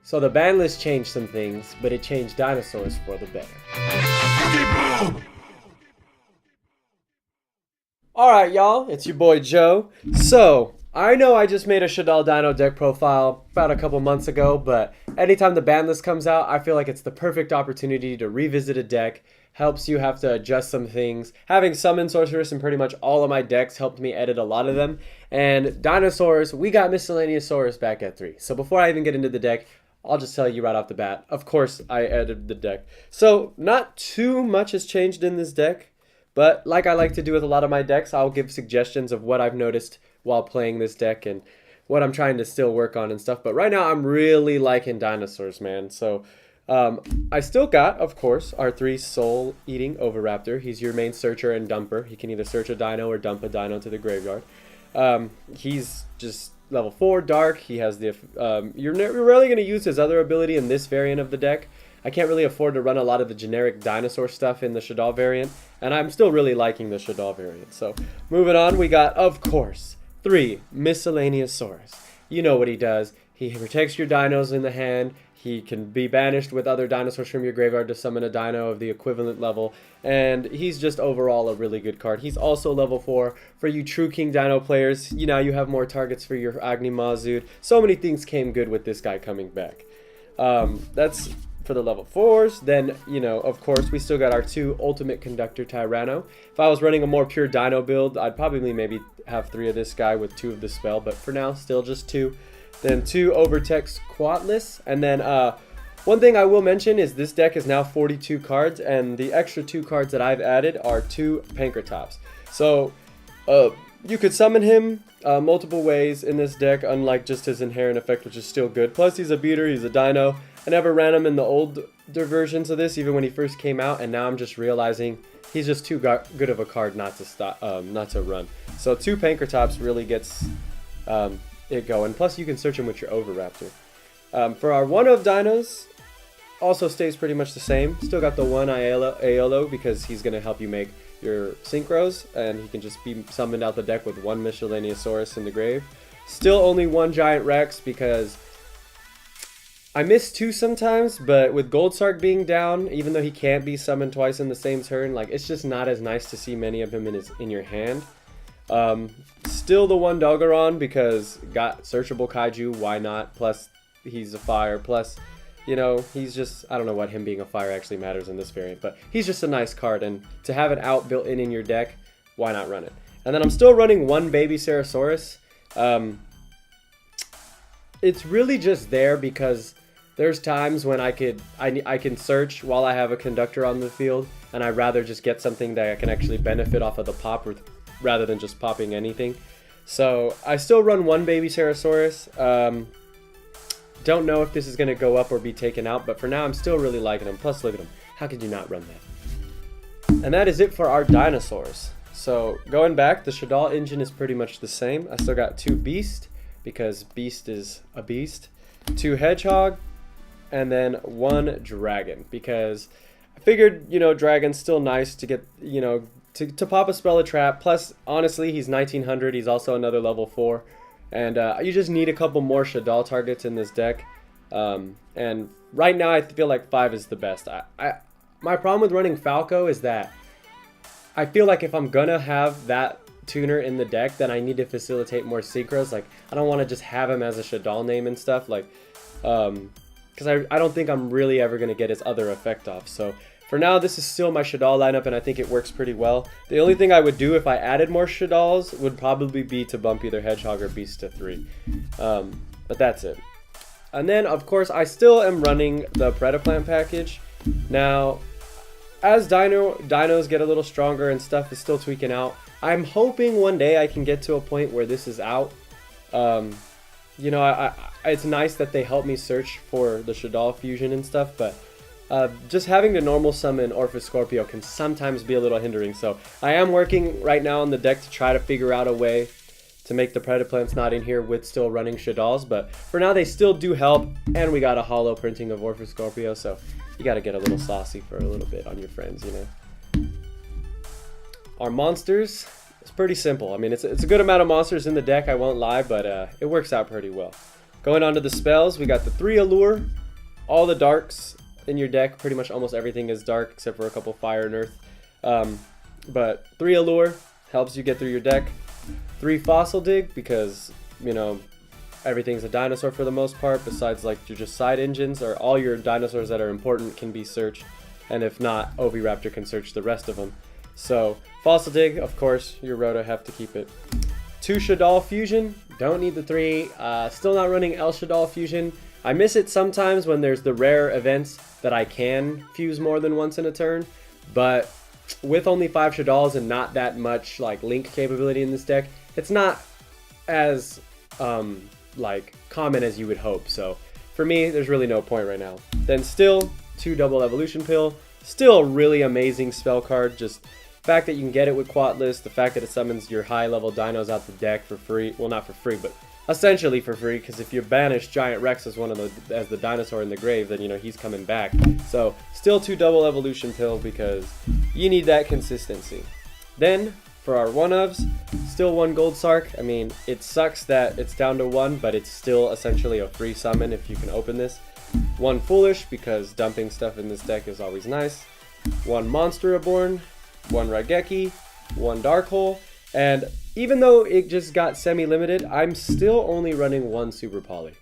So the ban list changed some things, but it changed dinosaurs for the better. Alright y'all, it's your boy Joe. So, I know I just made a Shaddoll Dino deck profile about a couple months ago, but anytime the ban list comes out, I feel like it's the perfect opportunity to revisit a deck. Helps you have to adjust some things. Having Summon Sorceress in pretty much all of my decks helped me edit a lot of them. And Dinosaurs, we got Miscellaneousaurus back at 3. So before I even get into the deck, I'll just tell you right off the bat, of course I edited the deck. So not too much has changed in this deck, but like I like to do with a lot of my decks, I'll give suggestions of what I've noticed while playing this deck and what I'm trying to still work on and stuff. But right now I'm really liking Dinosaurs, man. So I still got, of course, our 3 soul-eating Oviraptor. He's your main searcher and dumper. He can either search a dino or dump a dino to the graveyard. He's just level 4 dark. He has the you're rarely going to use his other ability in this variant of the deck. I can't really afford to run a lot of the generic dinosaur stuff in the Shaddoll variant, and I'm still really liking the Shaddoll variant. So moving on, we got, of course, 3 Miscellaneousaurus. You know what he does. He protects your dinos in the hand. He can be banished with other dinosaurs from your graveyard to summon a dino of the equivalent level. And he's just overall a really good card. He's also level 4. For you True King Dino players, you have more targets for your Agni Mazood. So many things came good with this guy coming back. That's for the level 4s. Then, of course, we still got our 2 Ultimate Conductor Tyranno. If I was running a more pure dino build, I'd probably maybe have 3 of this guy with 2 of the spell. But for now, still just 2. Then 2 Overtext Quatless, and then one thing I will mention is this deck is now 42 cards, and the extra 2 cards that I've added are 2 Pankratops. So you could summon him multiple ways in this deck, unlike just his inherent effect, which is still good. Plus he's a beater, he's a dino. I never ran him in the older versions of this, even when he first came out, and now I'm just realizing he's just too good of a card not to stop, not to run. So 2 Pankratops really gets it going. Plus you can search him with your Oviraptor. For our 1-of dinos, also stays pretty much the same. Still got the 1 Aiolo because he's going to help you make your synchros, and he can just be summoned out the deck with 1 Miscellaneousaurus in the grave. Still only 1 Giant Rex because I miss 2 sometimes, but with Goldsark being down, even though he can't be summoned twice in the same turn, like it's just not as nice to see many of him in your hand. Still the 1 Doggeron because got searchable kaiju, why not? Plus he's a fire, plus he's just, I don't know what him being a fire actually matters in this variant, but he's just a nice card, and to have it out built in your deck, why not run it? And then I'm still running 1 Baby Ceratosaurus. It's really just there because there's times when I can search while I have a conductor on the field, and I'd rather just get something that I can actually benefit off of the pop rather than just popping anything. So I still run 1 Baby Ceratosaurus. Don't know if this is going to go up or be taken out, but for now I'm still really liking him. Plus look at him. How could you not run that? And that is it for our dinosaurs. So going back, the Shaddoll engine is pretty much the same. I still got 2 Beast because Beast is a beast. 2 Hedgehog, and then 1 Dragon because I figured, Dragon's still nice to get, to pop a spell, a trap. Plus, honestly, he's 1900. He's also another level 4. And you just need a couple more Shaddoll targets in this deck. And right now, I feel like 5 is the best. My problem with running Falco is that I feel like if I'm going to have that tuner in the deck, then I need to facilitate more synchros. Like, I don't want to just have him as a Shaddoll name and stuff. Like, because I don't think I'm really ever going to get his other effect off. So for now, this is still my Shaddoll lineup, and I think it works pretty well. The only thing I would do if I added more Shaddolls would probably be to bump either Hedgehog or Beast to 3. But that's it. And then, of course, I still am running the Predaplant package. Now, as dinos get a little stronger and stuff is still tweaking out, I'm hoping one day I can get to a point where this is out. It's nice that they help me search for the Shaddoll fusion and stuff, but just having to normal summon Orphis Scorpio can sometimes be a little hindering. So I am working right now on the deck to try to figure out a way to make the Predaplants not in here with still running Shaddolls. But for now, they still do help. And we got a holo printing of Orphis Scorpio. So you got to get a little saucy for a little bit on your friends, Our monsters, it's pretty simple. I mean, it's a good amount of monsters in the deck, I won't lie, but it works out pretty well. Going on to the spells, we got the 3 Allure, all the darks in your deck. Pretty much almost everything is dark except for a couple fire and earth. But 3 Allure helps you get through your deck. 3 Fossil Dig because, you know, everything's a dinosaur for the most part, besides like your just side engines, or all your dinosaurs that are important can be searched, and if not, Oviraptor can search the rest of them. So Fossil Dig, of course, your Rhoda have to keep it. 2 Shaddol Fusion, don't need the 3. Still not running El Shaddol Fusion. I miss it sometimes when there's the rare events that I can fuse more than once in a turn, but with only 5 Shaddolls and not that much like link capability in this deck, it's not as like common as you would hope. So for me, there's really no point right now. Then still 2 Double Evolution Pill, still a really amazing spell card. Just the fact that you can get it with Quatless, the fact that it summons your high level dinos out the deck for free, well not for free, but essentially for free, because if you banish Giant Rex as as the dinosaur in the grave, then you know he's coming back. So still 2 Double Evolution Pill because you need that consistency. Then for our 1-ofs, still 1 Gold Sark. I mean, it sucks that it's down to 1, but it's still essentially a free summon if you can open this. 1 Foolish because dumping stuff in this deck is always nice. 1 Monster Reborn, 1 Raigeki, 1 Dark Hole, and even though it just got semi-limited, I'm still only running 1 Super Poly.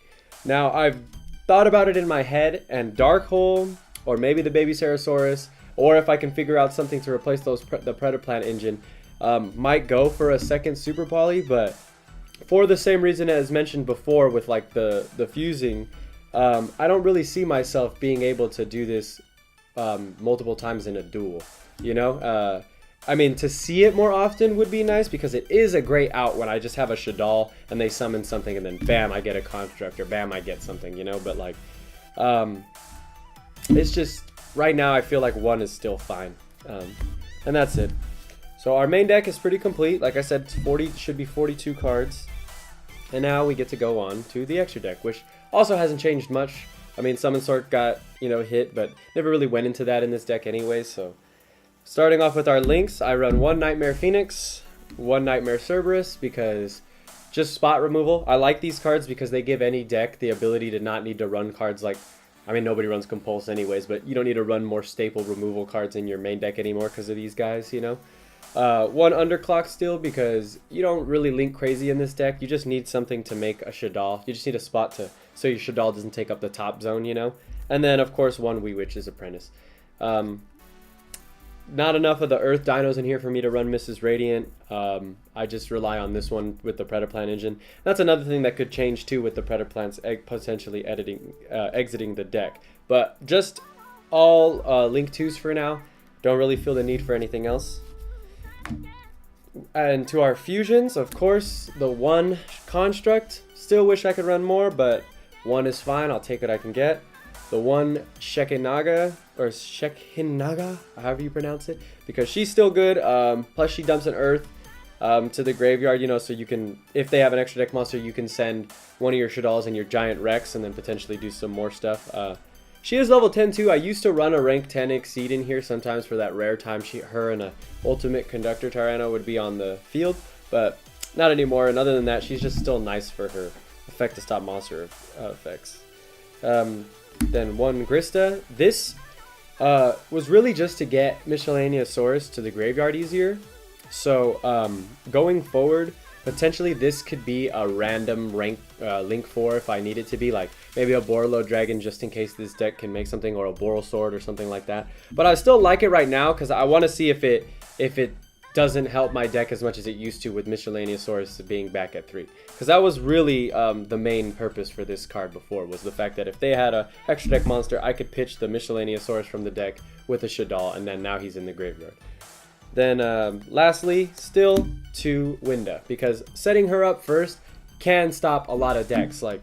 Now, I've thought about it in my head, and Dark Hole, or maybe the Baby Ceratosaurus, or if I can figure out something to replace the Predaplant engine, might go for a 2nd Super Poly, but for the same reason as mentioned before with like the fusing, I don't really see myself being able to do this multiple times in a duel, you know? I mean, to see it more often would be nice because it is a great out when I just have a Shaddoll and they summon something and then bam, I get a Construct, or bam, I get something, you know? But like, it's just, right now I feel like 1 is still fine. And that's it. So our main deck is pretty complete. Like I said, should be 42 cards. And now we get to go on to the extra deck, which also hasn't changed much. I mean, Summon Sort got, you know, hit, but never really went into that in this deck anyway, so. Starting off with our links, I run 1 Nightmare Phoenix, 1 Nightmare Cerberus, because just spot removal. I like these cards because they give any deck the ability to not need to run cards like, I mean, nobody runs Compulse anyways, but you don't need to run more staple removal cards in your main deck anymore because of these guys, you know. 1 Underclock Steel because you don't really link crazy in this deck. You just need something to make a Shaddoll. You just need a spot so your Shaddoll doesn't take up the top zone, you know. And then, of course, 1 Wee Witch's Apprentice. Not enough of the Earth Dinos in here for me to run Mrs. Radiant. I just rely on this one with the Predaplant engine. That's another thing that could change too with the Predaplants potentially exiting the deck. But just all Link 2s for now. Don't really feel the need for anything else. And to our fusions, of course, the 1 Construct. Still wish I could run more, but 1 is fine. I'll take what I can get. The 1 Shekinaga, or Shekinaga, however you pronounce it, because she's still good. Plus she dumps an Earth to the graveyard, you know, so you can, if they have an extra deck monster, you can send 1 of your Shaddolls and your Giant Rex and then potentially do some more stuff. She is level 10 too. I used to run a rank 10 Exceed in here sometimes for that rare time her and a Ultimate Conductor Tyranno would be on the field, but not anymore. And other than that, she's just still nice for her effect to stop monster effects. Then 1 Grista. This was really just to get Miscellaneousaurus to the graveyard easier. So going forward, potentially this could be a random rank Link 4 if I need it to be, like maybe a Borlo Dragon just in case this deck can make something, or a Boral Sword or something like that. But I still like it right now because I want to see if it doesn't help my deck as much as it used to with Miscellaneousaurus being back at 3. Because that was really the main purpose for this card before, was the fact that if they had a extra deck monster, I could pitch the Miscellaneousaurus from the deck with a Shaddoll, and then now he's in the graveyard. Then lastly, still 2 Winda, because setting her up first can stop a lot of decks. Like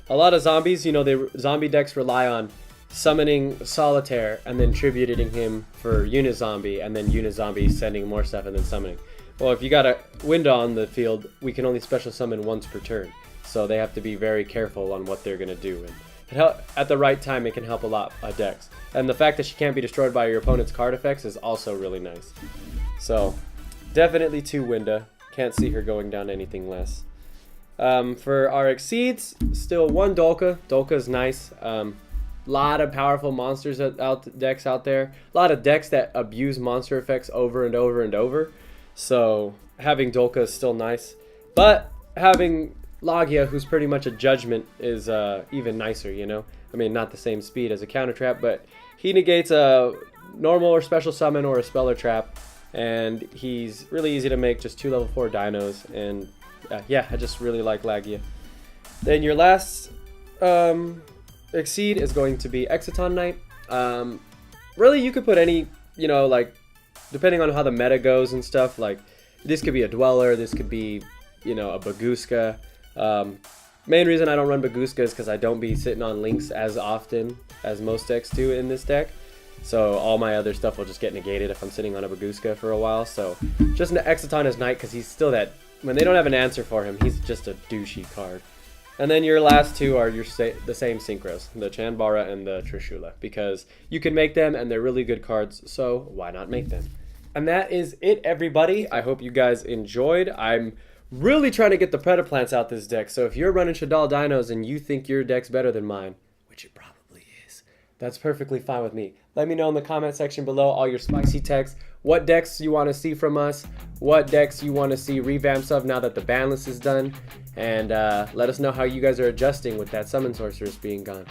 a lot of zombies, you know, zombie decks rely on summoning Solitaire and then tributing him for Unizombie, and then Unizombie sending more stuff and then summoning. Well, if you got a Winda on the field, we can only special summon once per turn, so they have to be very careful on what they're going to do. And at the right time, it can help a lot of decks. And the fact that she can't be destroyed by your opponent's card effects is also really nice. So, definitely 2 Winda. Can't see her going down anything less. For our Exceeds, still one Dolka. Dolka is nice. Lot of powerful monsters decks out there. A lot of decks that abuse monster effects over and over and over. So having Dolka is still nice. But having Logia, who's pretty much a judgment, is even nicer, you know? I mean, not the same speed as a counter trap, but he negates a normal or special summon or a spell or trap. And he's really easy to make, just 2 level 4 dinos. And yeah, I just really like Logia. Then your last Exceed is going to be Exciton Knight. Really, you could put any, you know, like, depending on how the meta goes and stuff, like, this could be a Dweller, this could be, you know, a Baguska. Main reason I don't run Baguska is because I don't be sitting on links as often as most decks do in this deck. So all my other stuff will just get negated if I'm sitting on a Baguska for a while. So just an Exciton as Knight, because he's still that, when they don't have an answer for him, he's just a douchey card. And then your last two are the same synchros, the Chanbara and the Trishula, because you can make them and they're really good cards, so why not make them? And that is it, everybody. I hope you guys enjoyed. I'm really trying to get the Predaplants out this deck, so if you're running Shaddoll Dinos and you think your deck's better than mine, which it probably is, that's perfectly fine with me. Let me know in the comment section below all your spicy texts, what decks you want to see from us, what decks you want to see revamps of now that the ban list is done, and let us know how you guys are adjusting with that Summon Sorceress being gone.